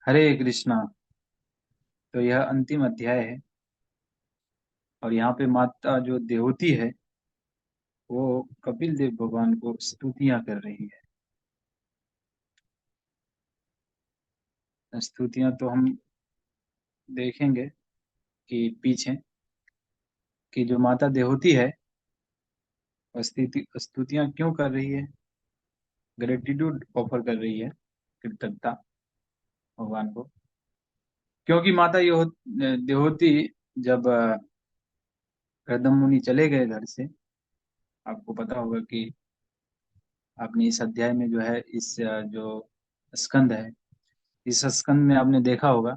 हरे कृष्णा। तो यह अंतिम अध्याय है और यहाँ पे माता जो देवती है वो कपिल देव भगवान को स्तुतियां कर रही है। स्तुतियां तो हम देखेंगे कि पीछे कि जो माता देवती है वो स्तुतियां क्यों कर रही है, ग्रेटिट्यूड ऑफर कर रही है, कृतज्ञता भगवान को। क्योंकि माता देवती जब कर्दम मुनि चले गए घर से, आपको पता होगा कि आपने इस अध्याय में जो है इस जो स्कंद है, इस स्कंद में आपने देखा होगा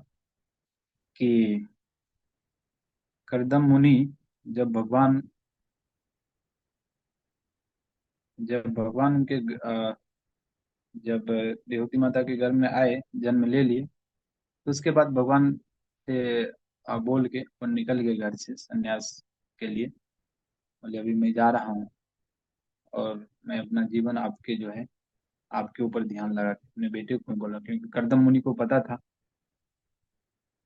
कि करदम मुनि जब भगवान जब भगवान उनके जब देवती माता के घर में आए, जन्म ले लिए, तो उसके बाद भगवान से बोल के और निकल गए घर से संन्यास के लिए। बोले अभी मैं जा रहा हूँ और मैं अपना जीवन आपके जो है आपके ऊपर ध्यान लगा के अपने बेटे को बोला, क्योंकि करदम मुनि को पता था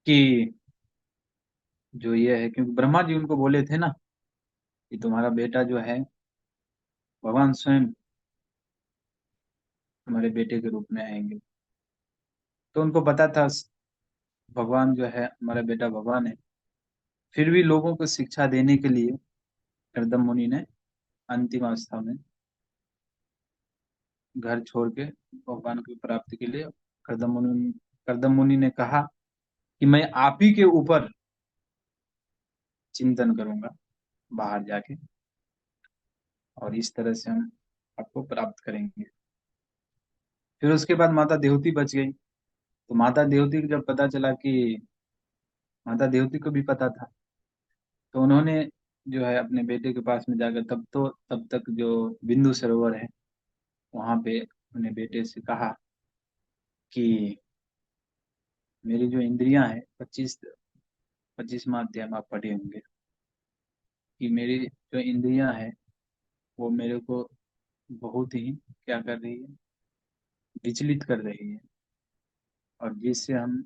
कि जो ये है, क्योंकि ब्रह्मा जी उनको बोले थे ना कि तुम्हारा बेटा जो है भगवान स्वयं तुम्हारे बेटे के रूप में आएंगे। तो उनको पता था भगवान जो है हमारा बेटा भगवान है। फिर भी लोगों को शिक्षा देने के लिए करदम मुनि ने अंतिम अवस्था में घर छोड़ के भगवान की प्राप्ति के लिए करदम मुनि ने कहा कि मैं आप ही के ऊपर चिंतन करूंगा बाहर जाके, और इस तरह से हम आपको प्राप्त करेंगे। फिर उसके बाद माता देवती बच गई। तो माता देवती को जब पता चला कि माता देवती को भी पता था, तो उन्होंने जो है अपने बेटे के पास में जाकर तब तक जो बिंदु सरोवर है वहां पे अपने बेटे से कहा कि मेरी जो इंद्रियां हैं, 25वां अध्याय में आप पढ़े होंगे कि मेरी जो इंद्रियां हैं वो मेरे को बहुत ही क्या कर रही है, विचलित कर रही है, और जिससे हम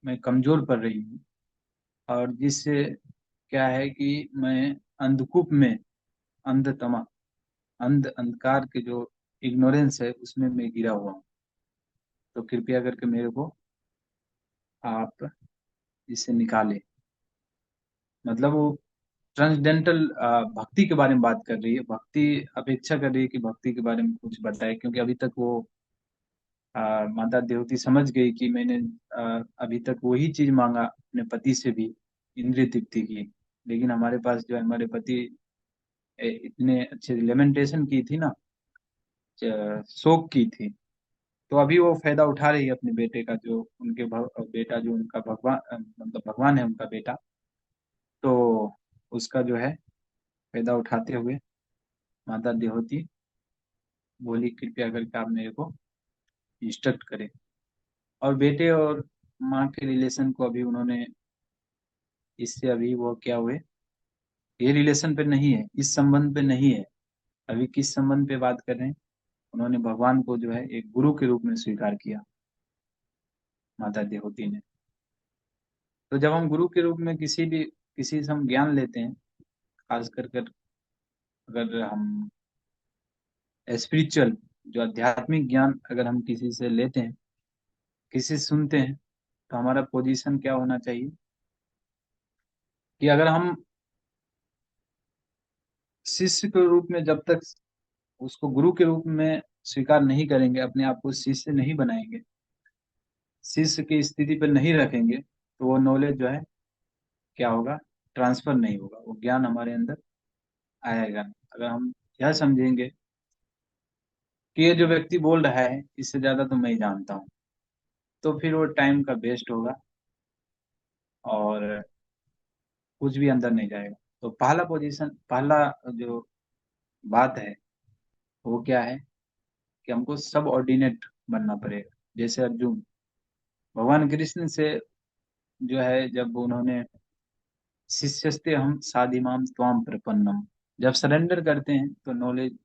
मैं कमजोर पड़ रही हूँ, और जिससे क्या है कि मैं अंधकूप में, अंधतमा, अंधकार के जो इग्नोरेंस है उसमें मैं गिरा हुआ हूँ। तो कृपया करके मेरे को आप इससे निकाले। मतलब वो ट्रांसडेंटल भक्ति के बारे में बात कर रही है, भक्ति अपेक्षा कर रही है कि भक्ति के बारे में कुछ बताए, क्योंकि अभी तक वो माता देवती समझ गई कि मैंने अभी तक वही चीज मांगा अपने पति से भी, इंद्रिय तृप्ति की। लेकिन हमारे पास जो है हमारे पति इतने अच्छे लेमेंटेशन की थी ना, शोक की थी। तो अभी वो फायदा उठा रही है अपने बेटे का, जो उनके बेटा जो उनका भगवान मतलब भगवान है उनका बेटा। तो उसका जो है फायदा उठाते हुए माता देवती बोली कृपया करके आप मेरे को इंस्ट्रक्ट करें। और बेटे और माँ के रिलेशन को अभी उन्होंने, इससे अभी वो क्या हुए, ये रिलेशन पे नहीं है, इस संबंध पे नहीं है। अभी किस संबंध पे बात कर रहे हैं, उन्होंने भगवान को जो है एक गुरु के रूप में स्वीकार किया, माता देवती ने। तो जब हम गुरु के रूप में किसी से हम ज्ञान लेते हैं, खास कर अगर हम स्पिरिचुअल जो आध्यात्मिक ज्ञान अगर हम किसी से लेते हैं, किसी से सुनते हैं, तो हमारा पोजीशन क्या होना चाहिए कि अगर हम शिष्य के रूप में जब तक उसको गुरु के रूप में स्वीकार नहीं करेंगे, अपने आप को शिष्य नहीं बनाएंगे, शिष्य की स्थिति पर नहीं रखेंगे, तो वो नॉलेज जो है क्या होगा, ट्रांसफर नहीं होगा, वो ज्ञान हमारे अंदर आएगा नहीं। अगर हम यह समझेंगे कि ये जो व्यक्ति बोल रहा है इससे ज्यादा तो मैं ही जानता हूँ, तो फिर वो टाइम का वेस्ट होगा और कुछ भी अंदर नहीं जाएगा। तो पहला जो बात है वो क्या है कि हमको सब ऑर्डिनेट बनना पड़ेगा। जैसे अर्जुन भगवान कृष्ण से जो है जब उन्होंने शिष्यस्ते हम साधिमाम त्वाम प्रपन्नम, जब सरेंडर करते हैं तो नॉलेज,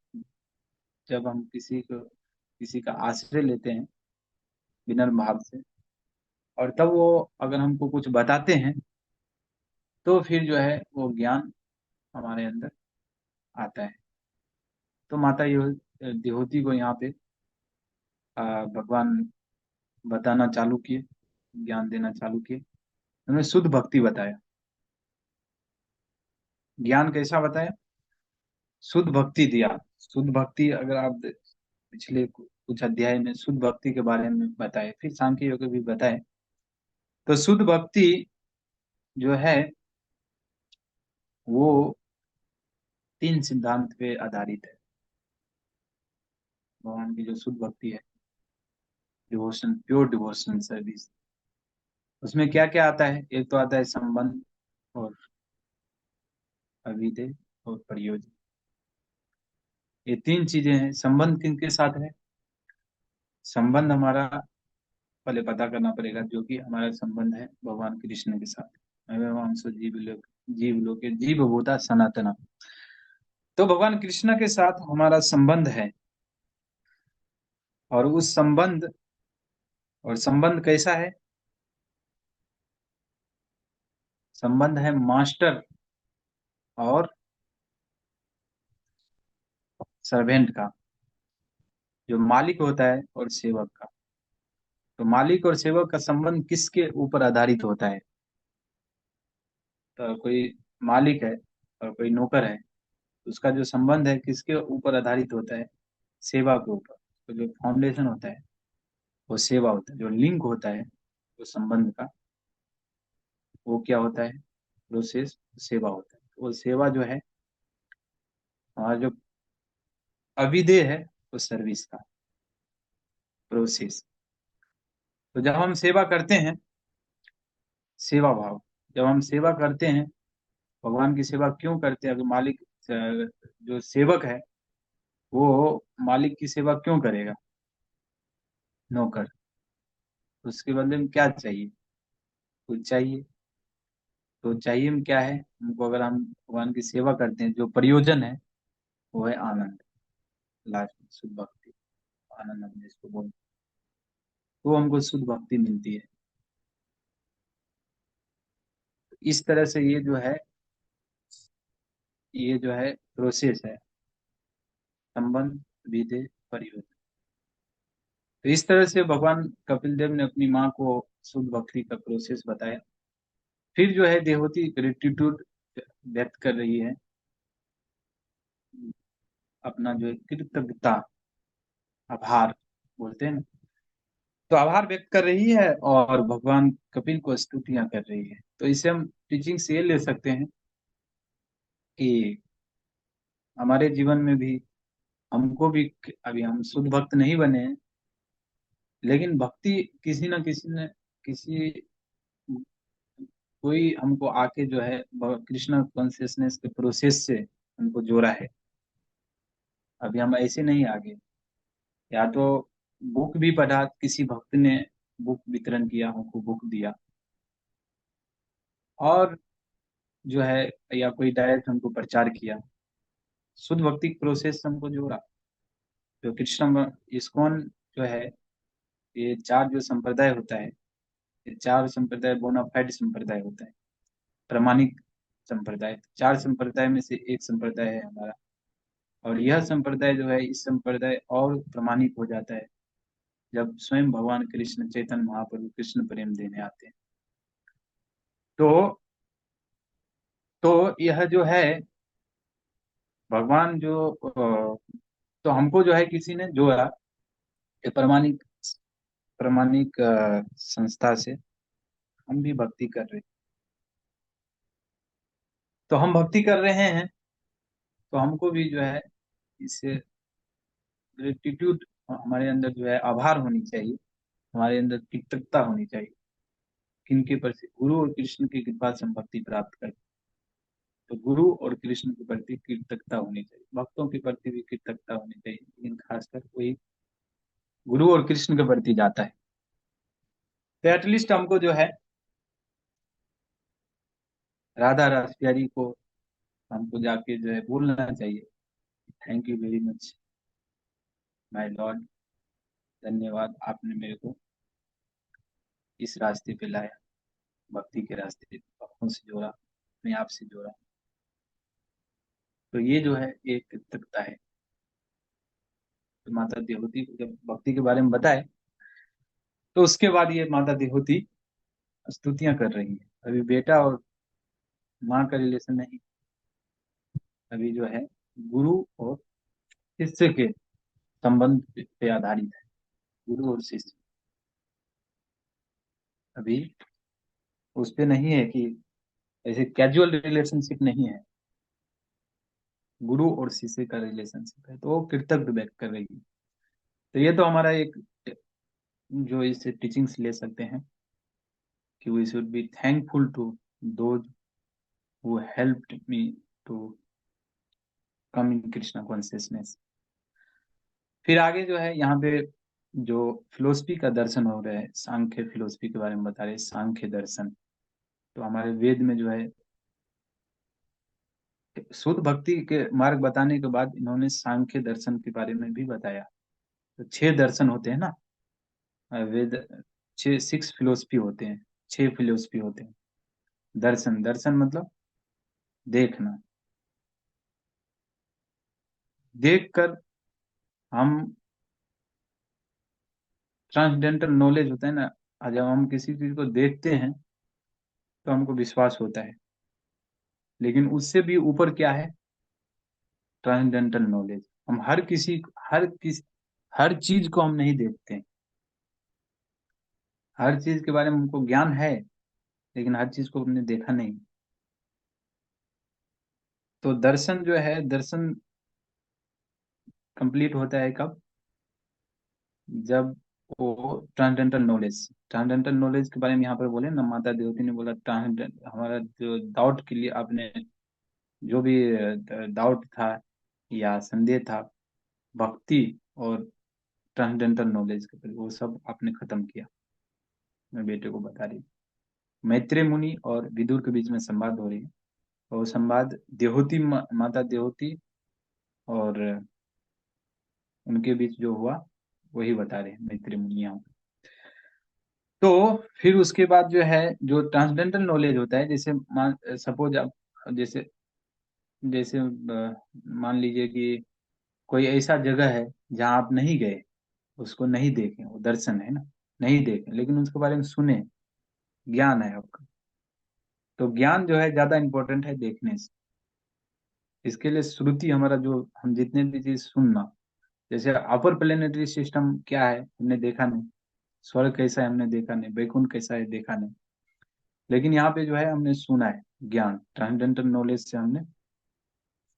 जब हम किसी का आश्रय लेते हैं विनम्र भाव से। और तब वो अगर हमको कुछ बताते हैं तो फिर जो है वो ज्ञान हमारे अंदर आता है। तो माता देहोती को यहाँ पे भगवान बताना चालू किए, ज्ञान देना चालू किए। उन्होंने शुद्ध भक्ति बताया। ज्ञान कैसा बताया? शुद्ध भक्ति दिया। शुद्ध भक्ति अगर आप पिछले कुछ अध्याय में शुद्ध भक्ति के बारे में बताए, फिर सांख्य योग भी बताए। तो शुद्ध भक्ति जो है वो 3 सिद्धांत पे आधारित है। भगवान की जो शुद्ध भक्ति है, डिवोशन, प्योर डिवोशनल सर्विस, उसमें क्या क्या आता है? एक तो आता है संबंध और अभिधेय और प्रयोजन। ये 3 चीजें हैं। संबंध किनके साथ है? संबंध हमारा पहले पता करना पड़ेगा, जो कि हमारा संबंध है भगवान कृष्ण के साथ। मैं जीव लोके जीव भूता सनातना। तो भगवान कृष्ण के साथ हमारा संबंध है। और उस संबंध, और संबंध कैसा है? संबंध है मास्टर और सर्वेंट का, जो मालिक होता है और सेवक का। तो मालिक और सेवक का संबंध किसके ऊपर आधारित होता है? तो कोई मालिक है और कोई नौकर है, उसका जो संबंध है किसके ऊपर आधारित होता है? सेवा के ऊपर। तो जो फाउंडेशन होता है वो सेवा होता है, जो लिंक होता है वो संबंध का, वो क्या होता है? प्रोसेस, सेवा होता है। तो वो सेवा जो है, हमारा जो अविधेय है, वो सर्विस का प्रोसेस। तो जब हम सेवा करते हैं, सेवा भाव, जब हम सेवा करते हैं, भगवान की सेवा क्यों करते हैं? अगर मालिक जो सेवक है वो मालिक की सेवा क्यों करेगा? नौकर। उसके बदले में क्या चाहिए? कुछ चाहिए। तो चाहिए में क्या है हमको? अगर हम भगवान की सेवा करते हैं, जो प्रयोजन है वो है आनंद। लास्ट में शुद्ध भक्ति, आनंद हम जिसको बोलते हैं, वो हमको शुद्ध भक्ति मिलती है। इस तरह से ये जो है प्रोसेस है, संबंध, विधेय, प्रयोजन। तो इस तरह से भगवान कपिल देव ने अपनी माँ को शुद्ध भक्ति का प्रोसेस बताया। फिर जो है देवहूति ग्रेटिट्यूड व्यक्त कर रही है, अपना जो है कृतज्ञता, आभार बोलते हैं ना, तो आभार व्यक्त कर रही है और भगवान कपिल को स्तुतियां कर रही है। तो इसे हम टीचिंग से ये ले सकते हैं कि हमारे जीवन में भी, हमको भी, अभी हम शुद्ध भक्त नहीं बने हैं, लेकिन भक्ति किसी न किसी ने, किसी, कोई हमको आके जो है कृष्ण कॉन्शियसनेस के प्रोसेस से हमको जोड़ा है। अभी हम ऐसे नहीं आगे, या तो बुक भी पढ़ा, किसी भक्त ने बुक वितरण किया, हमको बुक दिया, और जो है या कोई डायरेक्ट हमको प्रचार किया, शुद्ध भक्ति प्रोसेस से हमको जोड़ा। जो कृष्ण इस्कॉन जो है, ये 4 जो संप्रदाय होता है, ये 4 संप्रदाय बोनाफाइड संप्रदाय होता है, प्रमाणिक संप्रदाय। 4 संप्रदाय में से एक संप्रदाय है हमारा। और यह संप्रदाय जो है, इस संप्रदाय और प्रमाणिक हो जाता है जब स्वयं भगवान कृष्ण चैतन्य महाप्रभु कृष्ण प्रेम देने आते हैं। तो यह जो है भगवान जो तो हमको जो है किसी ने जोड़ा, ये प्रमाणिक, संस्था से हम भी भक्ति कर रहे हैं। तो हम भक्ति कर रहे हैं, तो हमको भी जो है इससे ग्रेटिट्यूड, हमारे अंदर जो है आभार होनी चाहिए, हमारे अंदर कृतज्ञता होनी चाहिए। किनके प्रति? गुरु और कृष्ण की कृपा से हम भक्ति प्राप्त करते हैं। तो गुरु और कृष्ण के प्रति कृतज्ञता होनी चाहिए, भक्तों के प्रति भी कृतज्ञता होनी चाहिए, लेकिन खासकर वही गुरु और कृष्ण के प्रति जाता है। तो एटलीस्ट हमको जो है राधा रास प्यारी को हमको जाके जो है बोलना चाहिए, thank you very much my Lord, धन्यवाद, आपने मेरे को इस रास्ते पे लाया, भक्ति के रास्ते पे, भक्तों से जोड़ा, अपने आप से जोड़ा। तो ये जो है एक कृतज्ञता है। तो माता देवहूति को जब भक्ति के बारे में बताए, तो उसके बाद ये माता देवहूति स्तुतियां कर रही है। अभी बेटा और माँ का रिलेशन नहीं, अभी जो है गुरु और शिष्य के संबंध पे आधारित है। गुरु और शिष्य, अभी उस पे नहीं है कि ऐसे कैजुअल रिलेशनशिप नहीं है, गुरु और शिष्य का रिलेशनशिप है। तो वो कृतज्ञ व्यक्त कर रही है। तो ये तो हमारा एक जो इससे टीचिंग्स ले सकते हैं कि we should be thankful to those who helped me to come in Krishna consciousness. फिर आगे जो है यहाँ पे जो फिलोसफी का दर्शन हो रहा है, सांख्य फिलोसफी के बारे में बता रहे हैं, सांख्य दर्शन। तो हमारे वेद में जो है शुद्ध भक्ति के मार्ग बताने के बाद इन्होंने सांख्य दर्शन के बारे में भी बताया। तो 6 दर्शन होते हैं ना, वेद, 6 फिलोसफी होते हैं, 6 फिलोसफी होते हैं। दर्शन, दर्शन मतलब देखना, देख कर हम, ट्रांसडेंटल नॉलेज होता है ना, जब हम किसी चीज को देखते हैं तो हमको विश्वास होता है। लेकिन उससे भी ऊपर क्या है, ट्रांसडेंटल नॉलेज। हम हर चीज को हम नहीं देखते हैं। हर चीज के बारे में हमको ज्ञान है, लेकिन हर चीज को हमने देखा नहीं। तो दर्शन जो है, दर्शन कंप्लीट होता है कब, जब वो ट्रांसडेंटल नॉलेज के बारे में यहाँ पर बोले ना, माता देवती ने बोला ट्रांसडेंट, हमारा जो डाउट के लिए आपने जो भी डाउट था या संदेह था, भक्ति और ट्रांसडेंटल नॉलेज के प्रति, वो सब आपने खत्म किया। मैं बेटे को बता रही हूँ। मैत्रेय मुनि और विदुर के बीच में संवाद हो रही है, और वो संवाद देवहूति माता देवहूति और उनके बीच जो हुआ वही बता रहे हैं मैत्रेय मुनि यहाँ पे। तो फिर उसके बाद जो है, जो ट्रांसडेंटल नॉलेज होता है, जैसे मान सपोज आप, जैसे जैसे मान लीजिए कि कोई ऐसा जगह है जहाँ आप नहीं गए, उसको नहीं देखे, वो दर्शन है ना, नहीं देखे लेकिन उसके बारे में सुने, ज्ञान है आपका। तो ज्ञान जो है ज्यादा इंपॉर्टेंट है देखने से। इसके लिए श्रुति हमारा, जो हम जितने भी चीज सुनना, जैसे अपर प्लेनेटरी सिस्टम क्या है हमने देखा नहीं, स्वर्ग कैसा है हमने देखा नहीं, वैकुंठ कैसा है देखा नहीं, लेकिन यहाँ पे जो है हमने सुना है, ज्ञान, ट्रांसडेंटल नॉलेज से हमने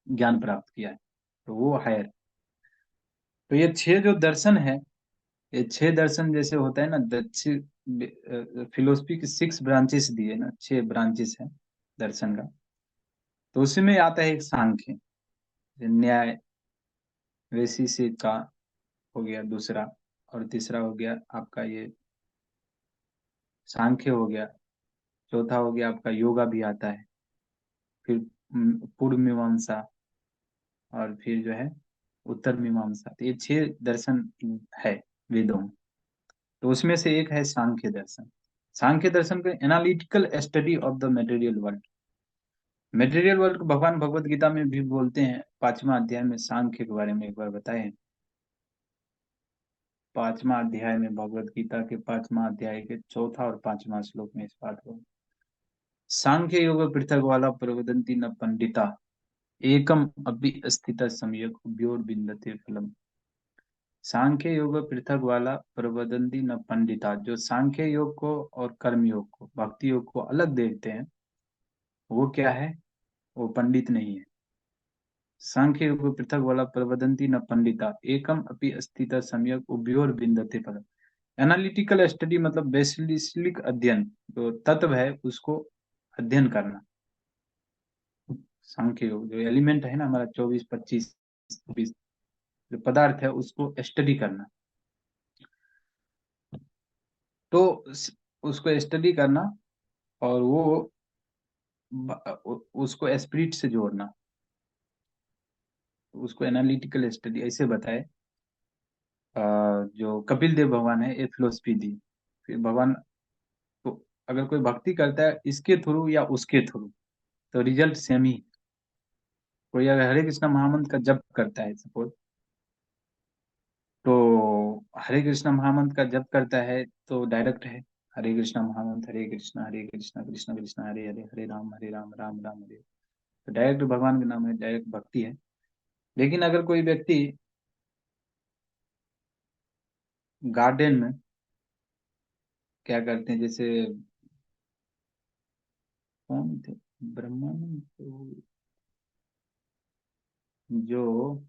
ज्ञान प्राप्त किया है, तो वो हायर। तो ये 6 जो दर्शन है, ये 6 दर्शन जैसे होता है ना, फिलोसफी की 6 ब्रांचेस दिए ना, 6 ब्रांचेस है दर्शन का। तो उसी में आता है एक सांख्य, न्याय, वैशेषिक का हो गया दूसरा, और तीसरा हो गया आपका ये सांख्य हो गया, चौथा हो गया आपका योगा भी आता है, फिर पूर्व मीमांसा, और फिर जो है उत्तर मीमांसा। तो ये 6 दर्शन है वेदों में। तो उसमें से एक है सांख्य दर्शन। सांख्य दर्शन का analytical study of the material world. Material world को भगवान भगवत गीता में भी बोलते हैं, 5वां अध्याय में सांख्य के बारे में एक बार बताए। 5वां अध्याय में, भगवत गीता के 5वां अध्याय के चौथा और 5वां श्लोक में इस बात को, सांख्य योग पृथक वाला प्रवदंती न पंडिता, एकम अभि स्थित सम्यक उभयोर बिंदते फलम। सांख्य योग पृथक वाला प्रवदंती न पंडिता, जो सांख्य योग को और कर्म योग को, भक्ति योग को अलग देखते हैं, वो क्या है, वो पंडित नहीं है। सांख्य योग पृथक वाला प्रवदंती न पंडिता, एकम अपि स्थित सम्यक उभयोर बिंदते फलम। एनालिटिकल स्टडी मतलब वैश्लेषिक अध्ययन, जो तत्व है उसको अध्ययन करना। सांख्य योग जो एलिमेंट है ना हमारा, 24, 25, 26, जो पदार्थ है उसको स्टडी करना। तो उसको स्टडी करना, और वो उसको स्पिरिट से जोड़ना, उसको एनालिटिकल स्टडी ऐसे बताए। जो कपिल देव भगवान है, ये फिलोसफी दी। फिर भगवान अगर कोई भक्ति करता है इसके थ्रू या उसके थ्रू, तो रिजल्ट सेम ही। कोई अगर हरे कृष्णा महामंत्र का जप करता है सपोज, तो हरे कृष्णा महामंत्र का जप करता है तो डायरेक्ट है, हरे कृष्णा महामंत्र, हरे कृष्णा कृष्णा कृष्णा हरे हरे, हरे राम राम राम हरे। तो डायरेक्ट भगवान का नाम है, डायरेक्ट भक्ति है। लेकिन अगर कोई व्यक्ति गार्डन में क्या करते हैं, जैसे कौन थे, ब्रह्मानंद जो,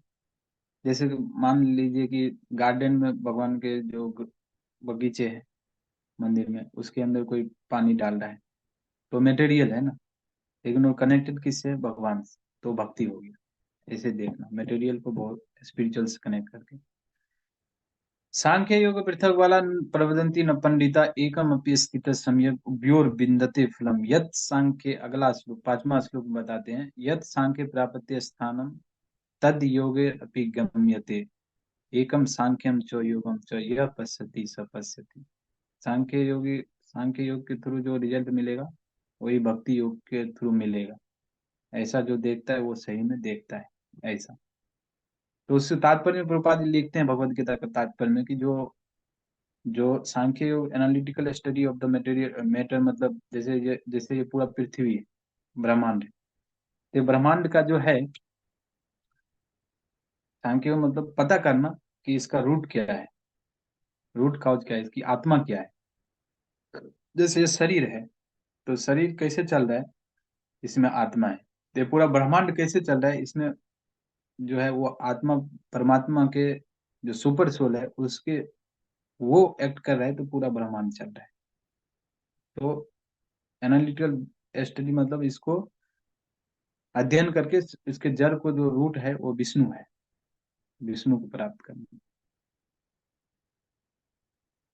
जैसे कि मान लीजिए कि गार्डन में भगवान के जो बगीचे हैं मंदिर में, उसके अंदर कोई पानी डाल रहा है, तो मटेरियल है ना, लेकिन वो कनेक्टेड किससे है, भगवान से, तो भक्ति होगी। ऐसे देखना मटेरियल को बहुत स्पिरिचुअल से कनेक्ट करके। सांख्य योग पृथक वाला प्रवदंती न पंडिता एकम अपि स्थित सम्यक उभयोर बिंदते फलम यत सांख्य, अगला श्लोक पांचवा श्लोक में बताते हैं, यत सांख्य प्राप्ति स्थानम तद योगे अपि गम्यते, एकम सांख्यम च योगम च यह पश्यति स पश्यति। सांख्य योगी, सांख्य योग के थ्रू जो रिजल्ट मिलेगा वही भक्ति योग के थ्रू मिलेगा। ऐसा जो देखता है वो सही में देखता है, ऐसा। तो उससे तात्पर्य में प्रभुपाद जी लिखते हैं भगवत गीता का तात्पर्य में कि जो जो सांख्य योग analytical study of the material matter, मतलब जैसे ये पूरा पृथ्वी है, ब्रह्मांड है, तो ब्रह्मांड का जो है सांख्य योग मतलब पता करना कि इसका रूट क्या है, रूट काउज क्या है, इसकी आत्मा क्या है। जैसे ये शरीर है, तो शरीर कैसे चल रहा है, इसमें आत्मा है। तो ये पूरा ब्रह्मांड कैसे चल रहा है, इसमें जो है वो आत्मा, परमात्मा के जो सुपर सोल है उसके, वो एक्ट कर रहा है, तो पूरा ब्रह्मांड चल रहा है। तो एनालिटिकल स्टडी मतलब इसको अध्ययन करके इसके जड़ को, जो रूट है वो विष्णु है, विष्णु को प्राप्त करना।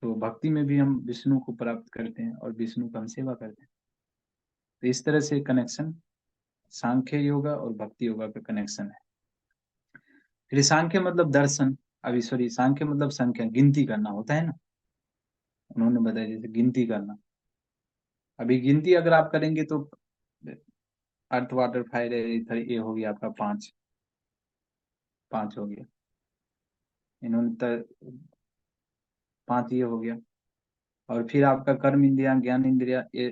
तो भक्ति में भी हम विष्णु को प्राप्त करते हैं और विष्णु का हम सेवा करते हैं। तो इस तरह से कनेक्शन सांख्य योगा और भक्ति योगा का कनेक्शन है। फिर सांख्य मतलब दर्शन, अभी सॉरी, सांख्य मतलब संख्या, गिनती करना होता है ना, उन्होंने बताया जैसे गिनती करना। अभी गिनती अगर आप करेंगे तो अर्थ वाटर फायर इधर, ये हो गया आपका पांच, पांच हो गया, इन्होंने पांच ये हो गया। और फिर आपका कर्म इंद्रिया, ज्ञान इंद्रिया, ये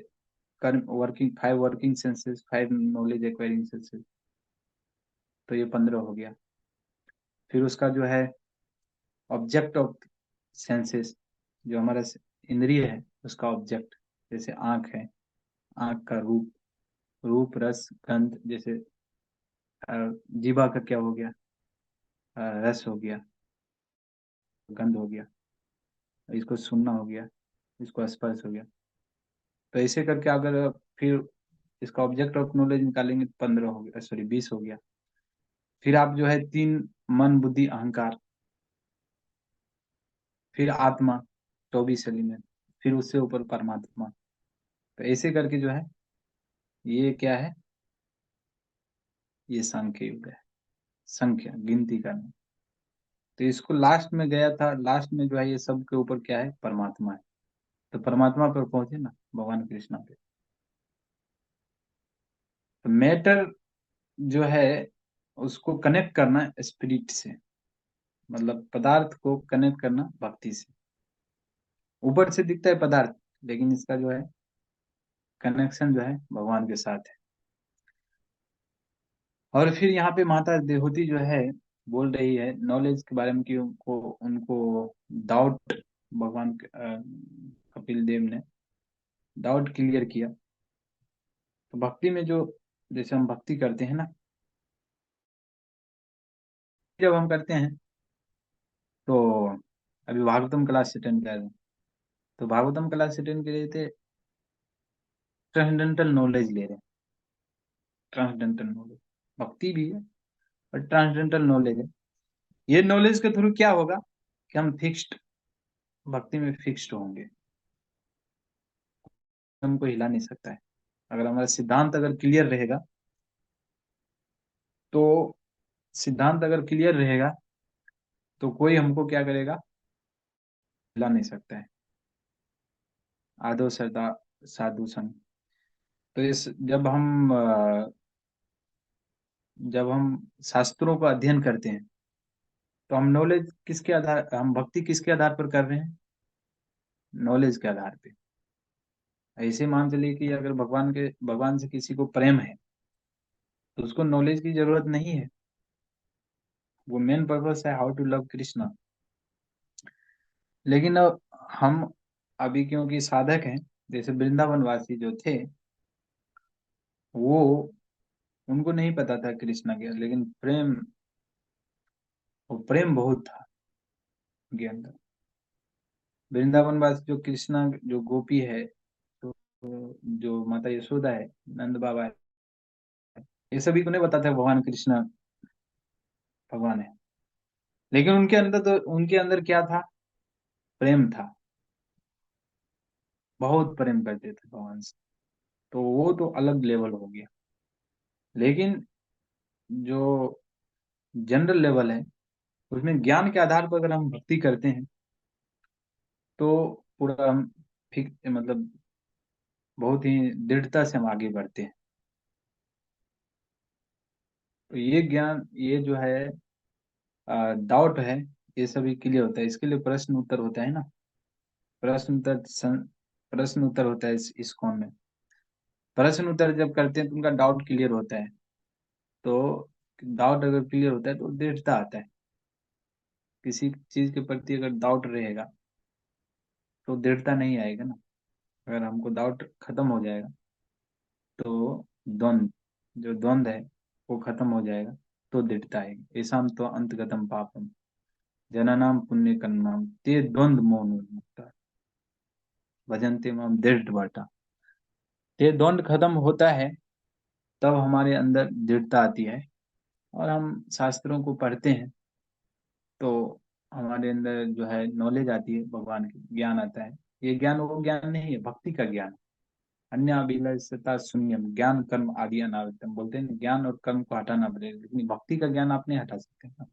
कर्म working, five working senses, five knowledge acquiring senses, तो ये 15 हो गया। फिर उसका जो है ऑब्जेक्ट ऑफ सेंसेस, जो हमारा इंद्रिय है उसका ऑब्जेक्ट, जैसे आंख है, आंख का रूप, रूप रस गंध, जैसे जीवा का क्या हो गया, रस हो गया, गंध हो गया, इसको सुनना हो गया, इसको स्पर्श हो गया। तो ऐसे करके अगर फिर इसका ऑब्जेक्ट ऑफ नॉलेज निकालेंगे तो 15 हो गया, सॉरी 20 हो गया। फिर आप जो है तीन, मन बुद्धि अहंकार, फिर आत्मा 24 एलिमेंट, फिर उससे ऊपर परमात्मा। तो ऐसे करके जो है ये क्या है, ये सांख्य युग है, संख्या गिनती करना। तो इसको लास्ट में गया था, लास्ट में जो है ये सब के ऊपर क्या है, परमात्मा है। तो परमात्मा पर पहुंचे ना, भगवान कृष्णा पे। तो मैटर जो है उसको कनेक्ट करना स्पिरिट से, मतलब पदार्थ को कनेक्ट करना भक्ति से। ऊपर से दिखता है पदार्थ, लेकिन इसका जो है कनेक्शन जो है भगवान के साथ है। और फिर यहाँ पे माता देहूती जो है बोल रही है नॉलेज के बारे में कि उनको उनको डाउट, कपिल देव ने डाउट क्लियर किया। तो भक्ति में जो, जैसे हम भक्ति करते हैं ना, जब हम करते हैं तो अभी भागवतम क्लास अटेंड कर रहे हैं, तो भागवतम क्लास अटेंड कर रहे थे, ट्रांसडेंटल नॉलेज ले रहे हैं, ट्रांसडेंटल नॉलेज भक्ति भी है और ट्रांसडेंटल नॉलेज है। ये नॉलेज के थ्रू क्या होगा कि हम फिक्स्ड, भक्ति में फिक्स्ड होंगे, हमको हिला नहीं सकता है। अगर हमारा सिद्धांत अगर क्लियर रहेगा, तो सिद्धांत अगर क्लियर रहेगा तो कोई हमको क्या करेगा, हिला नहीं सकता है। आदो श्रद्धा, साधु संग। तो इस जब हम शास्त्रों का अध्ययन करते हैं, तो हम नॉलेज किसके आधार हम भक्ति किसके आधार पर कर रहे हैं? नॉलेज के आधार पे। ऐसे मान चलिए कि अगर भगवान से किसी को प्रेम है, तो उसको नॉलेज की जरूरत नहीं है। वो मेन पर्पस है हाउ टू लव कृष्णा। लेकिन अब हम अभी क्योंकि साधक हैं, जैसे वृंदावन वासी जो थे, वो उनको नहीं पता था कृष्णा के, लेकिन प्रेम बहुत था उनके अंदर। वृंदावन वासी जो कृष्णा जो गोपी है, तो जो माता यशोदा है, नंद बाबा है, ये सभी को नहीं पता था भगवान कृष्ण भगवान है। लेकिन उनके अंदर क्या था? प्रेम था। बहुत प्रेम करते थे भगवान से। तो वो तो अलग लेवल हो गया। लेकिन जो जनरल लेवल है, उसमें ज्ञान के आधार पर अगर हम भक्ति करते हैं, तो पूरा हम मतलब बहुत ही दृढ़ता से हम आगे बढ़ते हैं। तो ये ज्ञान, ये जो है डाउट है, ये सभी क्लियर होता है। इसके लिए प्रश्न उत्तर होता है ना। प्रश्न उत्तर प्रश्न उत्तर होता है इस कौन में। प्रश्न उत्तर जब करते हैं तो उनका डाउट क्लियर होता है। तो डाउट अगर क्लियर होता है तो दृढ़ता आता है। किसी चीज के प्रति अगर डाउट रहेगा तो दृढ़ता नहीं आएगा ना। अगर हमको डाउट खत्म हो जाएगा, तो द्वंद है वो खत्म हो जाएगा, तो दृढ़ता आएगी। ऐसा तो अंतगतम पापम जनानाम पुण्य कर्मणाम ते द्वंद मोह मुक्ता भजन्ते माम दृढ़ बाटा। ये द्वंद खत्म होता है, तब हमारे अंदर दृढ़ता आती है। और हम शास्त्रों को पढ़ते हैं, तो हमारे अंदर जो है नॉलेज आती है, भगवान की ज्ञान आता है। ये ज्ञान वो ज्ञान नहीं है, भक्ति का ज्ञान। अन्य अभिलषता शून्यम ज्ञान कर्म आदि अनावृतम। बोलते हैं ज्ञान और कर्म को हटाना पड़ेगा, लेकिन भक्ति का ज्ञान आप नहीं हटा सकते ना।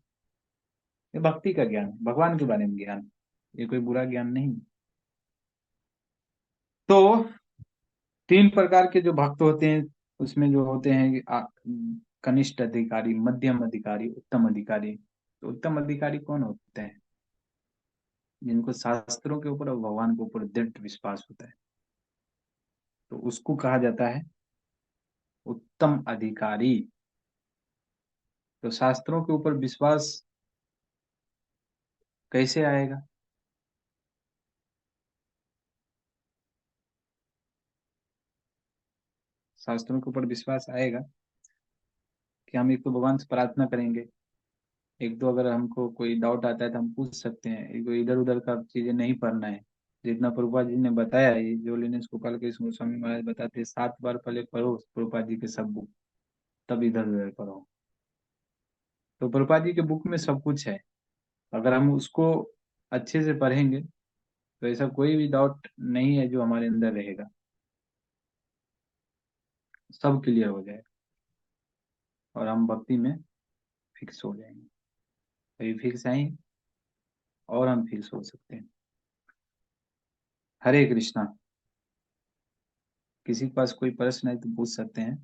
ये भक्ति का ज्ञान है, भगवान के बारे में ज्ञान। ये कोई बुरा ज्ञान नहीं। तो तीन प्रकार के जो भक्त होते हैं, उसमें जो होते हैं कि कनिष्ठ अधिकारी, मध्यम अधिकारी, उत्तम अधिकारी। तो उत्तम अधिकारी कौन होते हैं? जिनको शास्त्रों के ऊपर और भगवान के ऊपर दृढ़ विश्वास होता है, तो उसको कहा जाता है उत्तम अधिकारी। तो शास्त्रों के ऊपर विश्वास कैसे आएगा? शास्त्रों के ऊपर विश्वास आएगा कि हम एक तो भगवान से प्रार्थना करेंगे, एक तो अगर हमको कोई डाउट आता है तो हम पूछ सकते हैं, एक तो इधर उधर का चीजें नहीं पढ़ना है। जितना प्रभुपाद जी ने बताया है, जो लिनेश गोपाल के स्वामी महाराज बताते हैं, 7 बार पहले पढ़ो प्रभुपाद जी के सब बुक, तब इधर उधर पढ़ो। तो प्रभुपाद जी के बुक में सब कुछ है। अगर हम उसको अच्छे से पढ़ेंगे, तो ऐसा कोई भी डाउट नहीं है जो हमारे अंदर रहेगा, सब क्लियर हो जाएगा और हम भक्ति में फिक्स हो जाएंगे। अभी फिक्स हैं और हम फिक्स हो सकते हैं। हरे कृष्णा। किसी के पास कोई प्रश्न है तो पूछ सकते हैं।